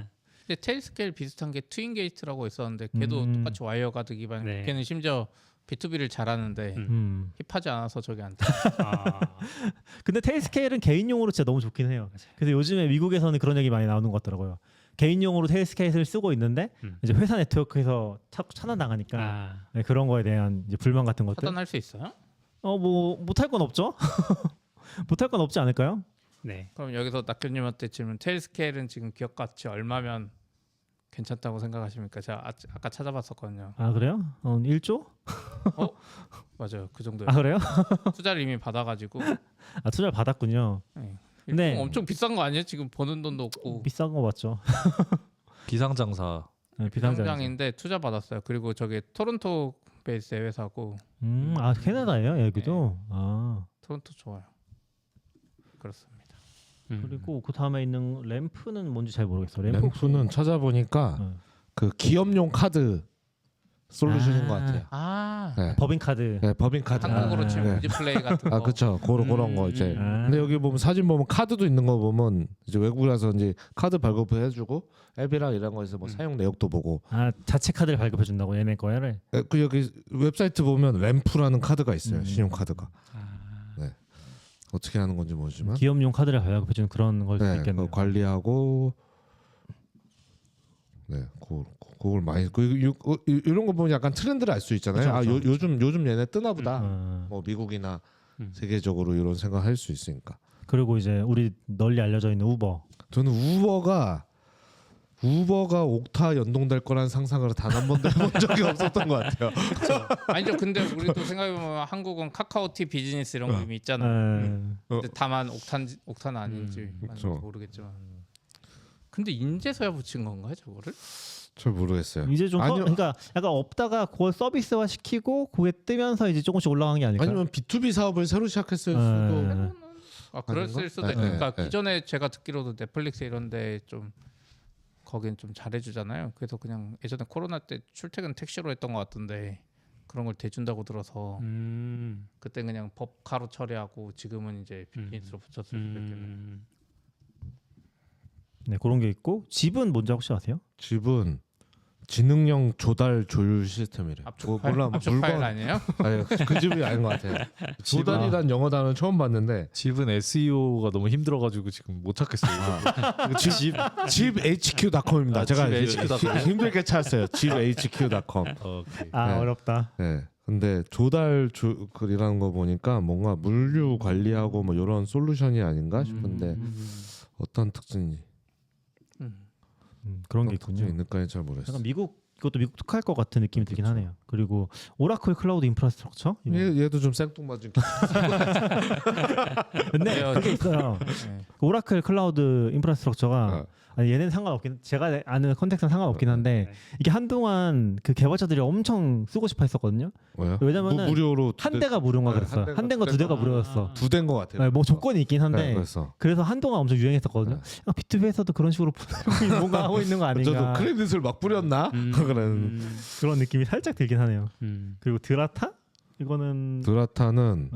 근데 테일스케일 비슷한 게 트윈게이트라고 있었는데 걔도 똑같이 와이어가드 기반. 네. 걔는 심지어 B2B를 잘하는데 힙하지 않아서 저게 안 돼. 근데 테일스케일은 개인용으로 진짜 너무 좋긴 해요. 그래서 요즘에 미국에서는 그런 얘기 많이 나오는 것 같더라고요. 개인용으로 테일스케일을 쓰고 있는데 이제 회사 네트워크에서 자꾸 차단당하니까 네, 그런 거에 대한 이제 불만 같은 것들. 차단할 수 있어요? 뭐 못할 건 없죠. 못할 건 없지 않을까요? 네. 그럼 여기서 낙교님한테 질문. 테일스케일은 지금 기업가치 얼마면 괜찮다고 생각하십니까? 제가 아까 찾아봤었거든요. 아 그래요? 1조? 맞아요, 그 정도. 아 그래요? 투자를 이미 받아가지고. 아 투자를 받았군요. 네. 근데 엄청 비싼 거 아니에요? 지금 버는 돈도 없고. 비싼 거 맞죠? 비상장사. 네, 비상장. 비상장인데 투자 받았어요. 그리고 저게 토론토 베이스의 회사고. 아 캐나다예요 여기도. 아 토론토 좋아요. 그렇습니다. 그리고 그 다음에 있는 램프는 뭔지 잘 모르겠어. 램프는 찾아보니까 네. 그 기업용 카드 솔루션인 것 같아요. 네. 법인 카드. 네, 법인 카드. 한국으로 아, 치면 네. 무지플레이 같은 거. 그렇죠. 그런 거 이제. 근데 여기 보면 사진 보면 카드도 있는 거 보면 이제 외국이라서 이제 카드 발급을 해주고 앱이랑 이런 거에서 뭐 사용 내역도 보고. 아 자체 카드를 발급해 준다고 얘네 거를. 그 여기 웹사이트 보면 램프라는 카드가 있어요. 신용 카드가. 네. 어떻게 하는 건지 모르지만. 기업용 카드를 발급해 주는 그런 걸 수도 네, 있겠네요. 그거 관리하고. 네, 그걸 많이 이런 거 보면 약간 트렌드를 알 수 있잖아요. 그쵸, 그쵸. 요즘 얘네 뜨나 보다. 아, 뭐 미국이나 세계적으로 이런 생각 할 수 있으니까. 그리고 이제 우리 널리 알려져 있는 우버. 저는 우버가 옥타 연동될 거라는 상상을 단 한 번도 해본 적이 없었던 것 같아요. 아니죠. 근데 우리도 생각해보면 한국은 카카오티 비즈니스 이런 거 이미 있잖아요. 근데 다만 옥탄 아닌지 그쵸. 모르겠지만. 근데 인제서야 붙인 건가요, 저거를? 잘 모르겠어요. 이제 좀 아니요. 그러니까 약간 없다가 그걸 서비스화 시키고 그게 뜨면서 이제 조금씩 올라간 게 아닐까요? 아니면 B2B 사업을 새로 시작했을 수도. 그랬을 아닌가? 수도 네, 있고. 그러니까 네. 기존에 제가 듣기로도 넷플릭스 이런데 좀 거긴 좀 잘해주잖아요. 그래서 그냥 예전에 코로나 때 출퇴근 택시로 했던 것 같던데 그런 걸 대준다고 들어서 그때 그냥 법카로 처리하고 지금은 이제 비즈니스로 붙였을 수도 있겠네요. 네 그런 게 있고 집은 뭔지 혹시 아세요? 집은 지능형 조달 조율 시스템이래요. 압축 몰라, 파일 아니에요? 아니, 그 집이 아닌 것 같아요. 조달이란 영어 단어는 처음 봤는데 집은 SEO가 너무 힘들어가지고 지금 못 찾겠어요. 집 HQ.com입니다. 제가 집 HQ.com. 힘들게 찾았어요. 집 HQ.com. 오케이. 아 네. 어렵다. 네. 근데 조달이라는 거 보니까 뭔가 물류 관리하고 뭐 이런 솔루션이 아닌가 싶은데 어떤 특징이 그런 게 특징이 있군요. 있는지 잘 모르겠어요. 약간 미국 이것도 미국 특화할 것 같은 느낌이 들긴 하네요. 그리고 오라클 클라우드 인프라스트럭처. 이거. 얘도 좀 생뚱맞은. 근데 그게 있어요. 네. 오라클 클라우드 인프라스트럭처가 아니, 얘는 상관없긴 제가 아는 컨텍스트는 상관없긴 한데 이게 한동안 그 개발자들이 엄청 쓰고 싶어 했었거든요. 뭐요? 왜냐면은 무료로 한 대가 무료인가 네, 그랬어요. 한 한 대가 두 대가 무료였어. 두 대인 것 같아요. 네, 뭐 조건이 있긴 한데 그래서 그래서 한동안 엄청 유행했었거든요. B2B에서도 그런 식으로 뭔가 하고 있는 거 아닌가. 저도 크레딧을 막 뿌렸나? 그런 그런 느낌이 살짝 들긴 하네요. 그리고 드라타? 이거는 드라타는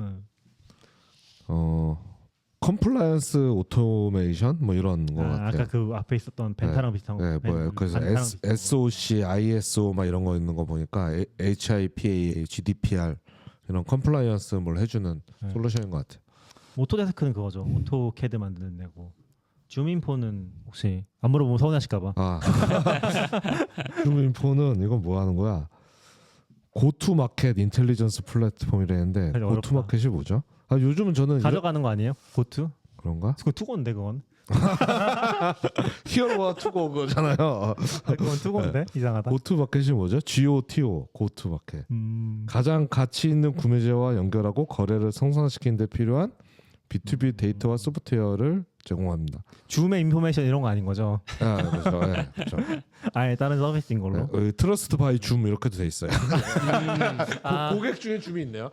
컴플라이언스 오토메이션 뭐 이런 거 같아요. 아까 그 앞에 있었던 벤타랑 비슷한 거. 네, 뭐예요? 그래서 벤타랑 비슷한 거. SOC, ISO 막 이런 거 있는 거 보니까 HIPAA, GDPR 이런 컴플라이언스 뭘 해주는 솔루션인 것 같아요. 오토데스크는 그거죠. 오토캐드 만드는 데고. 줌인포는 혹시 안 물어보면 서운하실까봐. 줌인포는 이건 뭐 하는 거야? 고투마켓 인텔리전스 플랫폼이라는데 어렵다. 고투마켓이 뭐죠? 요즘은 저는 가져가는 거 아니에요? 고투? 그런가? 그거 투고인데 그건. 히어로와 투고 그거잖아요. 그건 투고인데 이상하다. 고투마켓이 뭐죠? GOTO 고투마켓. 가장 가치 있는 구매자와 연결하고 거래를 성장시키는 데 필요한 B2B 데이터와 소프트웨어를 제공합니다. 줌의 인포메이션 이런 거 아닌 거죠? 그렇죠. 네, 그렇죠. 아예 다른 서비스인 걸로. 트러스트 바이 줌 이렇게도 돼 있어요. 고객 중에 줌이 있네요.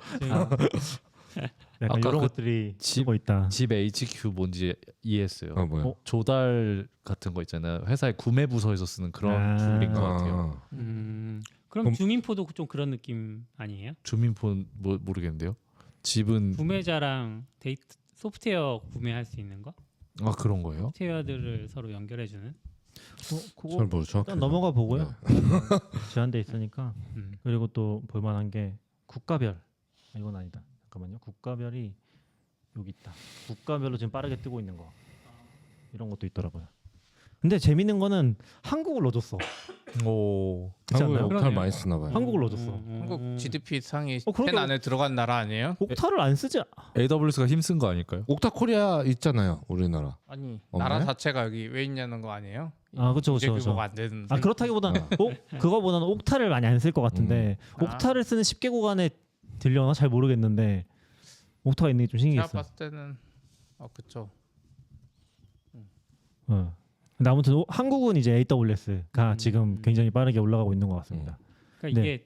약간 아까 이런 그 것들이 집- 쓰고 있다. 집 HQ 뭔지 이해했어요. 뭐요? 조달 같은 거 있잖아요. 회사의 구매 부서에서 쓰는 그런 툴인 것 같아요. 그럼 그럼- 줌인포도 좀 그런 느낌 아니에요? 주민폰 모르겠는데요. 집은 구매자랑 데이터 소프트웨어 구매할 수 있는 거? 그런 거예요? 소프트웨어들을 서로 연결해주는. 그거 잘 모르죠. 일단 넘어가 보고요. 제한돼 있으니까. 음. 그리고 또 볼만한 게 국가별. 이건 아니다. 잠깐만요. 국가별이 여기 있다. 국가별로 지금 빠르게 뜨고 있는 거. 이런 것도 있더라고요. 근데 재밌는 거는 한국을 넣어줬어. 오. 그렇지 한국에 않나요? 옥타를 그러네요. 많이 쓰나 봐요. 한국을 넣어줬어. 한국 GDP 상위 그러게. 10 안에 들어간 나라 아니에요? 옥타를 안 쓰지. AWS가 힘쓴 거 아닐까요? 옥타 코리아 있잖아요, 우리나라. 아니 없나요? 나라 자체가 여기 왜 있냐는 거 아니에요? 아, 그쵸, 이제 그쵸. 규모가 안 되는데. 아 그렇다기보다는 그거보다는 옥타를 많이 안 쓸 것 같은데 옥타를 쓰는 10개국 안에 들려나 잘 모르겠는데 옥타가 있는 게 좀 제가 신기했어. 봤을 때는 그쵸. 근데 아무튼 한국은 이제 AWS가 지금 굉장히 빠르게 올라가고 있는 것 같습니다. 그러니까 네. 이게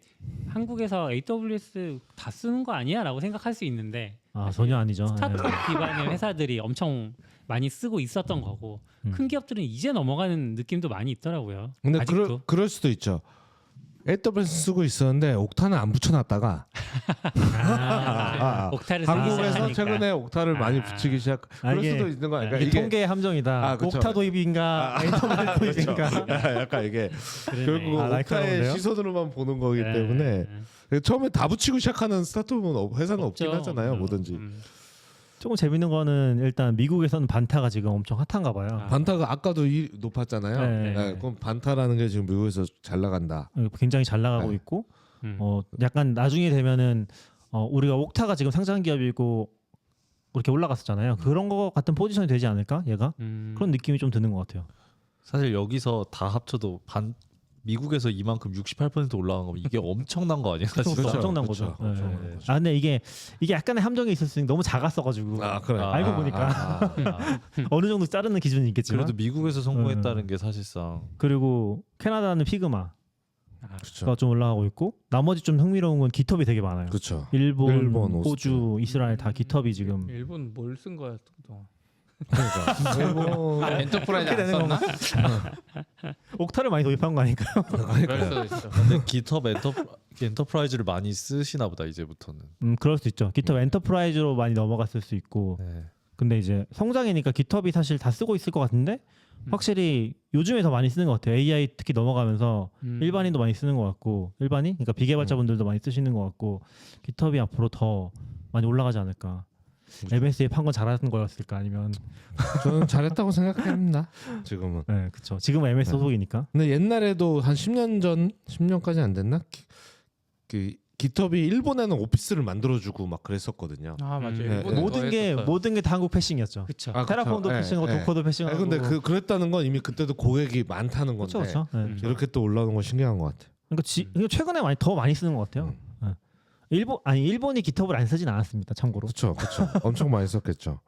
한국에서 AWS 다 쓰는 거 아니야라고 생각할 수 있는데 아 전혀 아니죠. 스타트업 네. 기반의 회사들이 엄청 많이 쓰고 있었던 거고 큰 기업들은 이제 넘어가는 느낌도 많이 있더라고요. 근데 아직도. 그럴 수도 있죠. AWS 쓰고 있었는데 옥타는 안 붙여놨다가 옥타를 쓰기 한국에서 시작하니까. 최근에 옥타를 많이 붙이기 시작. 그럴 이게 수도 있는 거 아닐까? 이게 통계의 함정이다. 그쵸. 옥타 도입인가 AWS 도입인가. 약간 이게 그러네. 결국 옥타의 날카로운데요? 시선으로만 보는 거기 네. 때문에 처음에 다 붙이고 시작하는 스타트업은 회사는 없긴 없죠. 하잖아요, 뭐든지. 조금 재밌는 거는 일단 미국에서는 반타가 지금 엄청 핫한가 봐요. 반타가 아까도 높았잖아요. 네. 네, 그럼 반타라는 게 지금 미국에서 잘 나간다. 굉장히 잘 나가고 네. 있고 약간 나중에 되면은 우리가 옥타가 지금 상장 기업이고 그렇게 올라갔었잖아요. 그런 거 같은 포지션이 되지 않을까 얘가? 그런 느낌이 좀 드는 것 같아요. 사실 여기서 다 합쳐도 미국에서 이만큼 68% 올라간 거면 이게 엄청난 거 아니에요? 사실? 그렇죠. 엄청난 그렇죠. 거죠. 네. 엄청난 거죠. 아 근데 이게 약간의 함정이 있었으니 너무 작았어가지고 그래. 알고 보니까 어느 정도 자르는 기준이 있겠지만 그래도 미국에서 성공했다는 게 사실상 그리고 캐나다는 피그마가 그렇죠. 좀 올라가고 있고 나머지 좀 흥미로운 건 깃허브이 되게 많아요. 그렇죠. 일본, 오스트리아. 호주, 이스라엘 다 깃허브이 지금 일본 뭘 쓴 거야 그동안? 그러니까 일본 엔터프라이즈 안 되는 썼나? 옥타를 많이 도입한 거 아닐까요? 그럴 수도 있어. 근데 GitHub 엔터프라이즈를 많이 쓰시나 보다 이제부터는. 그럴 수 있죠. 깃허브 엔터프라이즈로 많이 넘어갔을 수 있고 네. 근데 이제 성장이니까 깃허브이 사실 다 쓰고 있을 것 같은데 확실히 요즘에 더 많이 쓰는 것 같아요. AI 특히 넘어가면서 일반인도 많이 쓰는 것 같고 일반인 그러니까 비개발자분들도 많이 쓰시는 것 같고 깃허브이 앞으로 더 많이 올라가지 않을까. MS에 판 건 잘하는 거였을까 아니면 저는 잘했다고 생각합니다. 지금은. 네 그렇죠. 지금은 MS 소속이니까. 근데 옛날에도 한 10년 전, 10년까지 안 됐나? 그 깃허브이 일본에는 오피스를 만들어주고 막 그랬었거든요. 아 맞아요. 네, 일본은 네. 모든 게 다 한국 패싱이었죠. 그렇죠. 테라폼도 그쵸. 패싱하고 예, 예. 도커도 패싱하고. 근데 그랬다는 건 이미 그때도 고객이 많다는 건데 그렇죠. 네. 이렇게 또 올라오는 건 신기한 것 같아요. 그러니까 최근에 더 많이 쓰는 것 같아요. 예. 일본이 GitHub을 안 쓰진 않았습니다. 참고로. 그렇죠, 그렇죠. 엄청 많이 썼겠죠.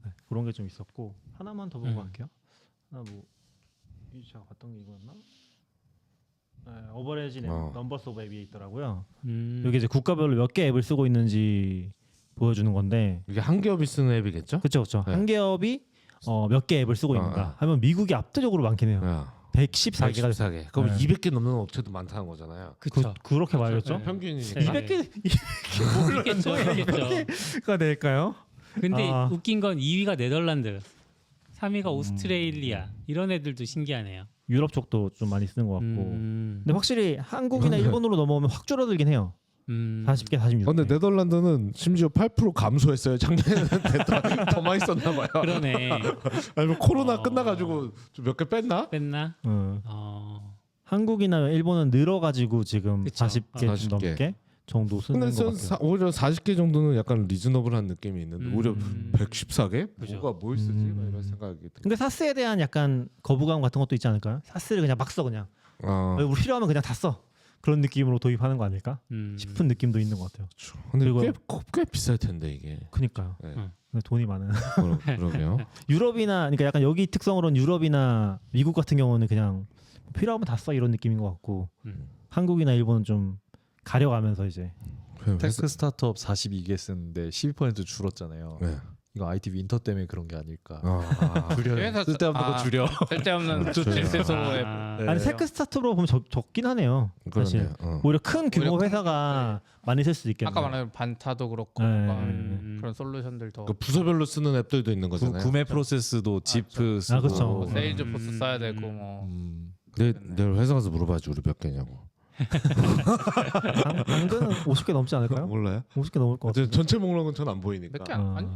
네, 그런 게 좀 있었고 하나만 더 보고 음. 갈게요. 하나 제가 봤던 게 이거였나? 어버레지 넘버스 오브 앱이 있더라고요. 여기 이제 국가별로 몇 개 앱을 쓰고 있는지 보여주는 건데, 이게 한 기업이 쓰는 앱이겠죠? 그렇죠. 네. 한 기업이 몇 개 앱을 쓰고 있는가 하면 미국이 압도적으로 많긴 해요. 114개가 114개. 그럼 네. 200개 넘는 업체도 많다는 거잖아요. 그쵸. 그렇게 말했죠. 네. 평균이니까. 네. 200개 있겠죠. 가 될까요? 근데 아. 웃긴 건 2위가 네덜란드, 3위가 오스트레일리아 이런 애들도 신기하네요. 유럽 쪽도 좀 많이 쓰는 것 같고. 근데 확실히 한국이나 이거는- 일본으로 넘어오면 확 줄어들긴 해요. 40개, 46개. 근데 네덜란드는 심지어 8% 감소했어요. 작년에는 더 많이 썼나 봐요. 그러네. 아니면 코로나 끝나가지고 좀 몇 개 뺐나? 뺐나? 어. 한국이나 일본은 늘어가지고 지금 그쵸. 40개 좀 40개. 넘게 정도 쓰는 근데 것 같아요. 오히려 40개 정도는 약간 리즈너블한 느낌이 있는데 오히려 114개? 그죠. 뭐가 뭘 쓰지? 막 이런 생각이 들어요. 근데 사스에 대한 약간 거부감 같은 것도 있지 않을까요? 사스를 그냥 막 써 그냥. 우리 필요하면 그냥 다 써. 그런 느낌으로 도입하는 거 아닐까 싶은 느낌도 있는 것 같아요. 근데 그리고- 꽤 비쌀 텐데 이게. 그니까요. 네. 근데 돈이 많은. 그러게요. 유럽이나 그러니까 약간 여기 특성으로는 유럽이나 미국 같은 경우는 그냥 필요하면 다 써 이런 느낌인 것 같고 한국이나 일본은 좀 가려가면서 이제 테크 스타트업 42개 쓰는데 12% 줄었잖아요. 네. 이거 IT 윈터 때문에 그런 게 아닐까. 그래서 쓸데없는 거 줄여. 쓸데없는 줄여. 실세소 앱. 아니 테크 스타트업으로 보면 적긴 하네요. 사실 그러네요. 오히려 큰 규모 오히려 회사가 많이 쓸 수도 있겠네요. 아까 말한 반타도 그렇고 네. 뭔가 그런 솔루션들 더 그 부서별로 쓰는 앱들도 있는 거잖아요. 구매 프로세스도 지프 쓰고. 그쵸. 뭐 세일즈포스 써야 되고 뭐 내일 회사 가서 물어봐야지 우리 몇 개냐고. 당근은 50개 넘지 않을까요? 몰라요? 50개 넘을 것 같아요. 전체 목록은 전 안 보이니까. 몇 개 아니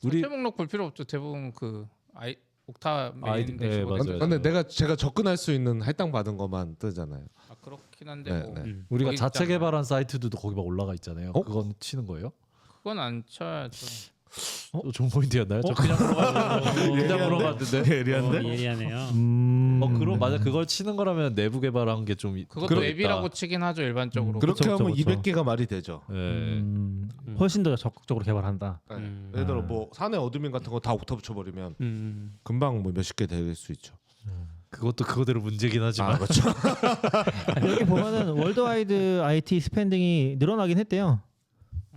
우리- 전체 목록 볼 필요 없죠. 대부분 그 옥타 메인 네, 대시보드. 맞아요. 근데 제가 접근할 수 있는 할당 받은 것만 뜨잖아요. 그렇긴 한데 네, 뭐 네. 우리가 거기 자체 있잖아요. 개발한 사이트들도 거기 막 올라가 있잖아요. 어? 그건 치는 거예요? 그건 안 쳐야죠. 좋은 포인트였나요? 저 그냥 물어봤는데. 그냥 물어봤는데. 예리하네요. 그럼 맞아. 그걸 치는 거라면 내부 개발한 게 좀 그것도 앱이라고 치긴 하죠 일반적으로. 그렇게 그쵸, 하면 그쵸. 200개가 말이 되죠. 네. 훨씬 더 적극적으로 개발한다. 예를 들어 뭐 사내 어드민 같은 거 다 옥타 붙여버리면 금방 뭐 몇십 개 될 수 있죠. 그것도 그거대로 문제긴 하지만. 그렇죠. 여기 보면은 월드와이드 IT 스펜딩이 늘어나긴 했대요.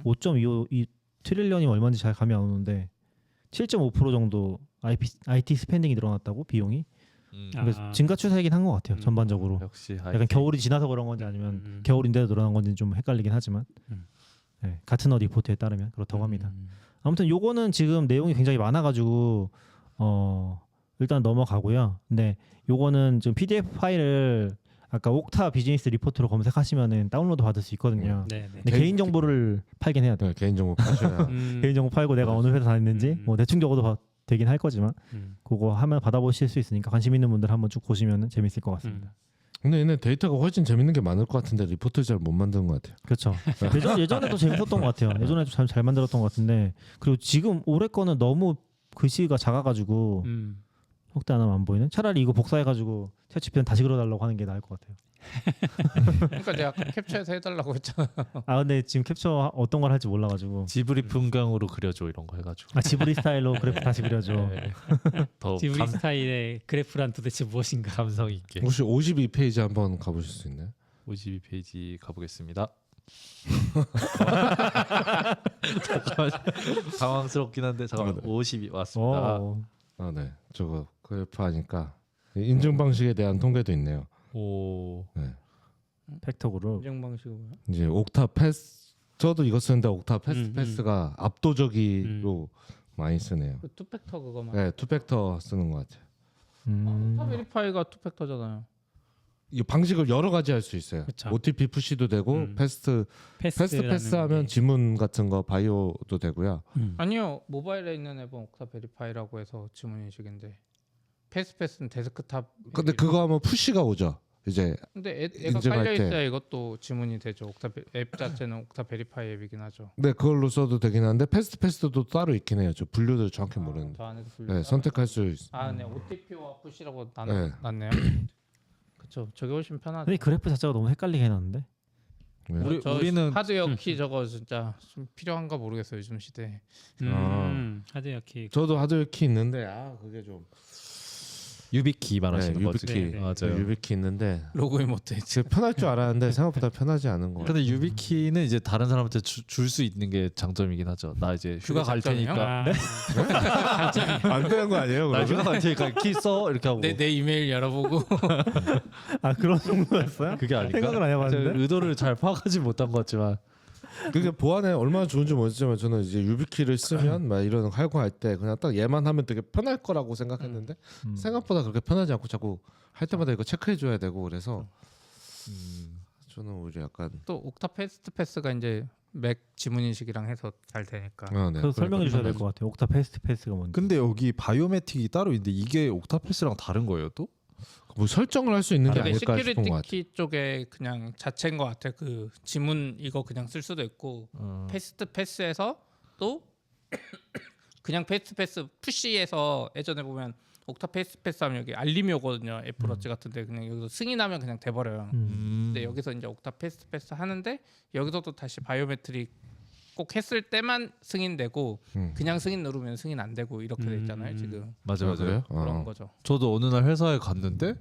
5.25 트릴리언이 얼마인지 잘 감이 안 오는데 7.5% 정도 IT 스펜딩이 늘어났다고 비용이. 그래서 증가 추세이긴 한 것 같아요. 전반적으로. 역시 약간 겨울이 지나서 그런 건지 아니면 겨울인데도 늘어난 건지 좀 헷갈리긴 하지만 네, 같은 리포트에 따르면 그렇다고 합니다. 아무튼 요거는 지금 내용이 굉장히 많아가지고 일단 넘어가고요. 근데 요거는 지금 PDF 파일을 아까 옥타 비즈니스 리포트로 검색하시면은 다운로드 받을 수 있거든요. 네, 근데 개인 정보를 팔긴 해야 돼. 네, 개인정보 파셔야. 개인 정보 팔고 내가 어느 회사 다녔는지 뭐 대충 적어도 되긴 할 거지만 그거 하면 받아보실 수 있으니까 관심 있는 분들 한번 쭉 보시면은 재밌을 것 같습니다. 근데 얘네 데이터가 훨씬 재밌는 게 많을 것 같은데 리포트 잘 못 만드는 것 같아요. 그렇죠. 예전에도 재밌었던 것 같아요. 예전에도 잘 만들었던 것 같은데 그리고 지금 올해 거는 너무 글씨가 작아가지고 확대 안 하면 안 보이는. 차라리 이거 복사해가지고 챗GPT는 다시 그려달라고 하는 게 나을 것 같아요. 그러니까 내가 캡처해서 해달라고 했잖아. 아 근데 지금 캡처 어떤 걸 할지 몰라가지고. 지브리 풍경으로 그려줘 이런 거 해가지고. 지브리 스타일로 그래프 다시 그려줘. 더 지브리 스타일의 그래프란 도대체 무엇인가? 감성 있게. 혹시 52페이지 한번 가보실 수 있나요? 52페이지 가보겠습니다. 당황스럽긴 한데 잠깐만 52 왔습니다. 네. 저거 그래프 하니까 인증 방식에 대한 통계도 있네요. 오. 네. 팩터 그룹. 인증 방식은 뭐야? 이제 옥타 패스 저도 이거 쓰는데 옥타 패스가 압도적으로 많이 쓰네요. 그 투팩터 그거만. 네, 투팩터 쓰는 것 같아요. 옥타 베리파이가 투팩터잖아요. 이 방식을 여러 가지 할 수 있어요. 그쵸. OTP 푸시도 되고 패스트 패스하면 지문 같은 거 바이오도 되고요. 아니요 모바일에 있는 앱은 옥타 베리파이라고 해서 지문 인식인데 패스는 데스크탑. 근데 그거 하면 푸시가 오죠. 이제 근데 애가 인증할 깔려 때. 있어야 이것도 지문이 되죠. 앱 자체는 옥타 베리파이 앱이긴 하죠. 네 그걸로 써도 되긴 한데 패스트도 따로 있긴 해요. 저 분류를 정확히 모르는데. 저 안에서 분류. 네, 선택할 수 있. 네 OTP와 푸시라고 네. 났네요. 그렇죠. 저게 훨씬 편하죠. 근데 그래프 자체가 너무 헷갈리게 해놨는데. 네. 우리는 하드웨어 키 저거 진짜 좀 필요한가 모르겠어요 요즘 시대에. 하드웨어 키. 저도 하드웨어 키 있는데 그게 좀 유비키 말하시는 거지. 유비키 네, 맞아요. 유비키 있는데 로그인 못해. 지금 편할 줄 알았는데 생각보다 편하지 않은 거. 근데 유비키는 이제 다른 사람한테 줄 수 있는 게 장점이긴 하죠. 나 이제 휴가 갈 장점이요? 테니까 안 되는 거 아니에요? 나 그러면? 휴가 갈 테니까 키 써 이렇게 하고 내 이메일 열어보고 아 그런 정도였어요? 그게 아닌가? 생각을 안 해봤는데. 제가 의도를 잘 파악하지 못한 것 같지만 그게 보안에 얼마나 좋은지 모르지만 저는 이제 유비키를 쓰면 막 이런 활동할 때 그냥 딱 얘만 하면 되게 편할 거라고 생각했는데 생각보다 그렇게 편하지 않고 자꾸 할 때마다 이거 체크해 줘야 되고 그래서 저는 오히려 약간 또 옥타 패스트 패스가 이제 맥 지문 인식이랑 해서 잘 되니까. 네. 그래서 설명해 주셔야 될 것 같아요. 옥타 패스트 패스가 뭔지. 근데 여기 바이오메틱이 따로 있는데 이게 옥타패스랑 다른 거예요 또? 뭐 설정을 할 수 있는 게 근데 아닐까 싶은 것 시큐리티 같아요. 키 쪽에 그냥 자체인 것 같아. 그 지문 이거 그냥 쓸 수도 있고 패스트 패스에서 또 그냥 패스트 패스 푸시에서 예전에 보면 옥타 패스트 패스 하면 여기 알림이 오거든요. 애플워치 같은데 그냥 여기서 승인하면 그냥 돼버려요. 근데 여기서 이제 옥타 패스트 패스 하는데 여기서도 다시 바이오메트릭 꼭 했을 때만 승인되고 그냥 승인 누르면 승인 안 되고 이렇게 돼 있잖아요 지금. 맞아요. 그래요? 그런 거죠. 저도 어느 날 회사에 갔는데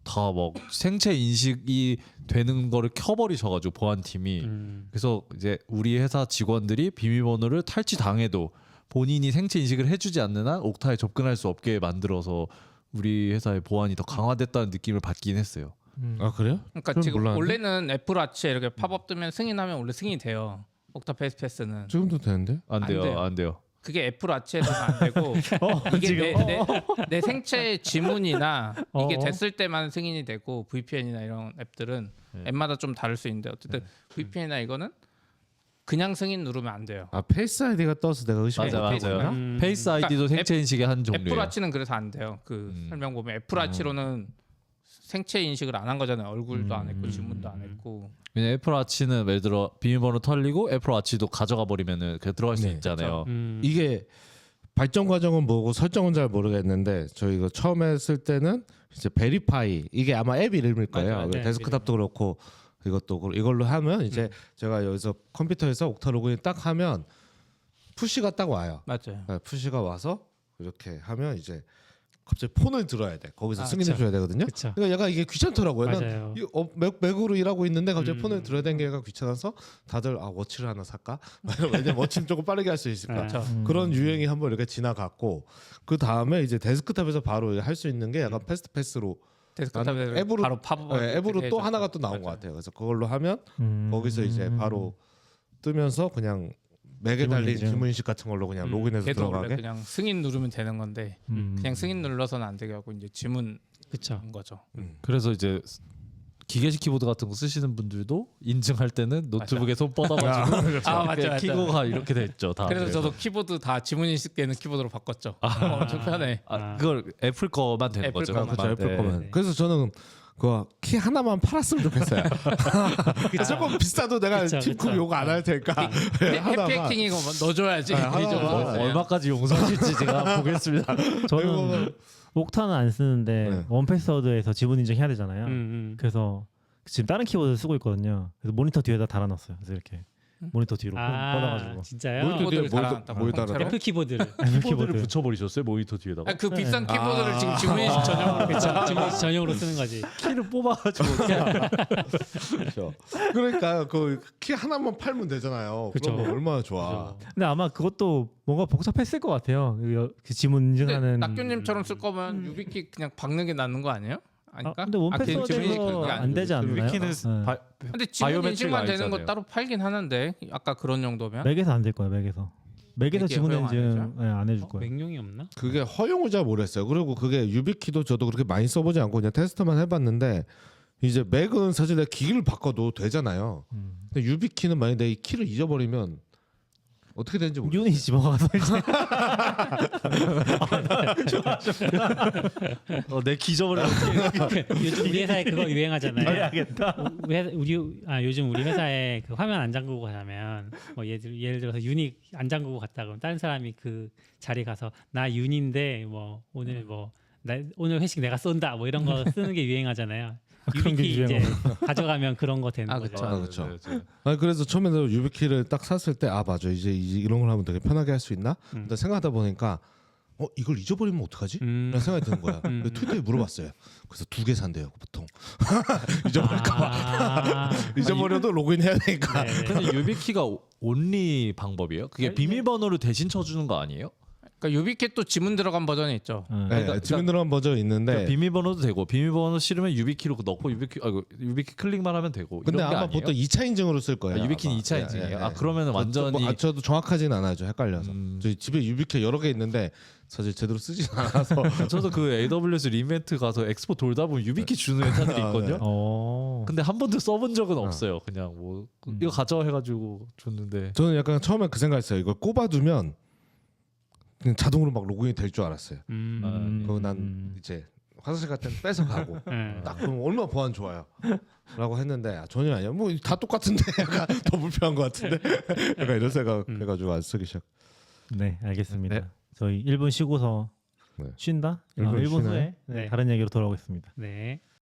다 막 생체 인식이 되는 거를 켜버리셔가지고 보안팀이 그래서 이제 우리 회사 직원들이 비밀번호를 탈취 당해도 본인이 생체 인식을 해주지 않는 한 옥타에 접근할 수 없게 만들어서 우리 회사의 보안이 더 강화됐다는 느낌을 받긴 했어요. 아 그래요? 그러니까 그건 지금 몰랐는데? 원래는 애플워치에 이렇게 팝업 뜨면 승인하면 원래 승인이 돼요. 옥타 패스트 패스는. 지금도 되는데? 안 돼요, 돼요. 안 돼요. 그게 애플워치에서는 안 되고 이게 내 생체 지문이나 이게 됐을 때만 승인이 되고 VPN이나 이런 앱들은 앱마다 좀 다를 수 있는데 어쨌든 VPN이나 이거는 그냥 승인 누르면 안 돼요. 아 페이스 아이디가 떠서 내가 의심했는데 맞아요. 페이스 아이디도 그러니까 생체 인식의 한 종류예요. 애플워치는 그래서 안 돼요. 그 설명 보면 애플워치로는 생체 인식을 안 한 거잖아요. 얼굴도 안 했고 지문도 안 했고. 왜냐 애플워치는 예를 들어 비밀번호 털리고 애플워치도 가져가 버리면은 그 들어갈 수 네, 있잖아요. 이게 발전 과정은 뭐고 설정은 잘 모르겠는데 저희 이거 처음 했을 때는 이제 베리파이 이게 아마 앱 이름일 거예요. 맞아요. 네, 데스크탑도 그렇고 이걸로 하면 이제 제가 여기서 컴퓨터에서 옥타 로그인 딱 하면 푸시가 딱 와요. 맞아요. 네, 푸시가 와서 이렇게 하면 이제 갑자기 폰을 들어야 돼. 거기서 아, 승인해 줘야 되거든요. 그쵸. 그러니까 얘가 이게 귀찮더라고요. 난 맞아요. 맥으로 일하고 있는데 갑자기 폰을 음. 들어야 되는 게 얘가 귀찮아서 다들 워치를 하나 살까? 왜냐면 워치는 조금 빠르게 할 수 있을까? 그렇죠. 그런 유행이 한번 이렇게 지나갔고 그 다음에 이제 데스크탑에서 바로 할 수 있는 게 약간 패스트 패스로 데스크탑에서 앱으로- 바로 팝업. 앱으로 또 하나가 또 나온 것 같아요. 그래서 그걸로 하면 거기서 이제 바로 뜨면서 그냥 맥에 지문 달린 인증. 지문 인식 같은 걸로 그냥 로그인해서 걔도 원래 들어가게. 그냥 승인 누르면 되는 건데 그냥 승인 눌러서는 안 되게 하고 이제 지문인 그렇죠. 거죠. 그래서 이제 기계식 키보드 같은 거 쓰시는 분들도 인증할 때는 노트북에 손 뻗어가지고 아 맞죠. 키고가 이렇게 됐죠. 다. 그래서 저도 키보드 다 지문 인식되는 키보드로 바꿨죠. 엄청 편해. 그걸 애플 거만 되는 애플 거죠. 거만. 그렇죠. 애플 네. 거만. 네. 그래서 저는 그 키 하나만 팔았으면 좋겠어요. 조금 비싸도 내가 그쵸, 팀쿡 그쵸. 욕 안 할 테니까 하나만. 해피해킹 이거 넣어줘야지. 하나만. 이 정도. 얼마까지 용서하실지 제가 보겠습니다. 저는 옥타는 안 쓰는데 네. 원패스워드에서 지문 인증 해야 되잖아요. 음. 그래서 지금 다른 키보드 쓰고 있거든요. 그래서 모니터 뒤에다 달아놨어요. 그래서 이렇게 모니터 뒤로 뻗어가지고. 진짜요? 모니터 뒤에 키보드를 달아놨다고. 뭘 달아? 통째로? 애플 키보드를. 키보드를 붙여버리셨어요 모니터 뒤에다가. 아, 그 비싼 키보드를 지금 지문 인식 전용으로 그렇죠. 지금 전용으로 쓰는 거지. 키를 뽑아가지고 그렇죠. 그러니까 그 키 하나만 팔면 되잖아요. 그쵸. 그러면 얼마나 좋아. 근데 아마 그것도 뭔가 복잡했을 것 같아요. 그 지문 근데 인증하는. 낙교님처럼 쓸 거면 유비키 그냥 박는 게 낫는 거 아니에요? 아닐까? 근데 지문 인식 원패스워드에서 그게 안 되지 않나요? 위키는 네. 근데 지문 바이오메트릭 인식만 되는 거 아니잖아요. 따로 팔긴 하는데 아까 그런 정도면 맥에서 안 될 거예요. 맥에서 맥에 지문 허용 안 인증 안 해줄 거예요. 맥용이 없나? 그게 허용을 잘 모르겠어요. 그리고 그게 유비키도 저도 그렇게 많이 써보지 않고 그냥 테스트만 해봤는데 이제 맥은 사실 내가 기기를 바꿔도 되잖아요. 근데 유비키는 만약 내가 이 키를 잊어버리면 어떻게 되는지 모르겠어요. 윤이 집어가서 이제 내 기저버려. 요즘 우리 회사에 그거 유행하잖아요. 해야겠다. 요즘 우리 회사에 그 화면 안 잠그고 가면 뭐 예를 들어서 윤이 안 잠그고 갔다 그러면 다른 사람이 그 자리 가서 나 윤인데 뭐 오늘 오늘 회식 내가 쏜다 뭐 이런 거 쓰는 게 유행하잖아요. 그런 게 유비키 이제 유행어. 가져가면 그런 거 되는 아, 거죠. 그쵸. 아, 그렇죠. 네, 네. 아니 그래서 처음에도 유비키를 딱 샀을 때 아 맞아 이제 이런 걸 하면 되게 편하게 할 수 있나? 근데 생각하다 보니까 이걸 잊어버리면 어떡하지? 라는 생각이 드는 거야. 그래서 트위터에 물어봤어요. 그래서 2개 산대요 보통. 잊어버릴까봐. 아, 잊어버려도 로그인 해야 되니까. 네, 네. 근데 유비키가 온리 방법이에요? 그게 비밀번호를 대신 쳐주는 거 아니에요? 그러니까 유비캣도 지문 들어간 버전이 있죠. 응. 네, 그러니까- 지문 들어간 버전 있는데 그러니까 비밀번호도 되고 비밀번호 싫으면 유비키로 넣고 유비키 클릭만 하면 되고. 근데 이런 게 아마 아니에요? 보통 2차 인증으로 쓸 거예요. 유비키는 아마. 2차 예, 인증이에요. 예, 예. 아 그러면 완전히 저도 정확하진 않아요. 저 헷갈려서. 저희 집에 유비키 여러 개 있는데 사실 제대로 쓰진 않아서. 저도 그 AWS 리멘트 가서 엑스포 돌다 보면 유비키 주는 회사들이 있거든요. 어. 근데 한 번도 써본 적은 없어요. 그냥 뭐 이거 가져와 해가지고 줬는데. 저는 약간 처음에 그 생각했어요. 이걸 꼽아두면 그냥 자동으로 막 로그인이 될 줄 알았어요. 그리고 난 이제 화장실 갈 때는 뺏어 가고 딱 그럼 얼마나 보안 좋아요. 라고 했는데 전혀 아니야. 뭐 다 똑같은데 약간 더 불편한 것 같은데 약간 이런 생각 해가지고 안 쓰기 시작. 네, 알겠습니다. 네. 저희 1분 쉬고서 네. 쉰다? 1분 1분 쉬나요? 후에 네. 다른 얘기로 돌아오겠습니다. 네.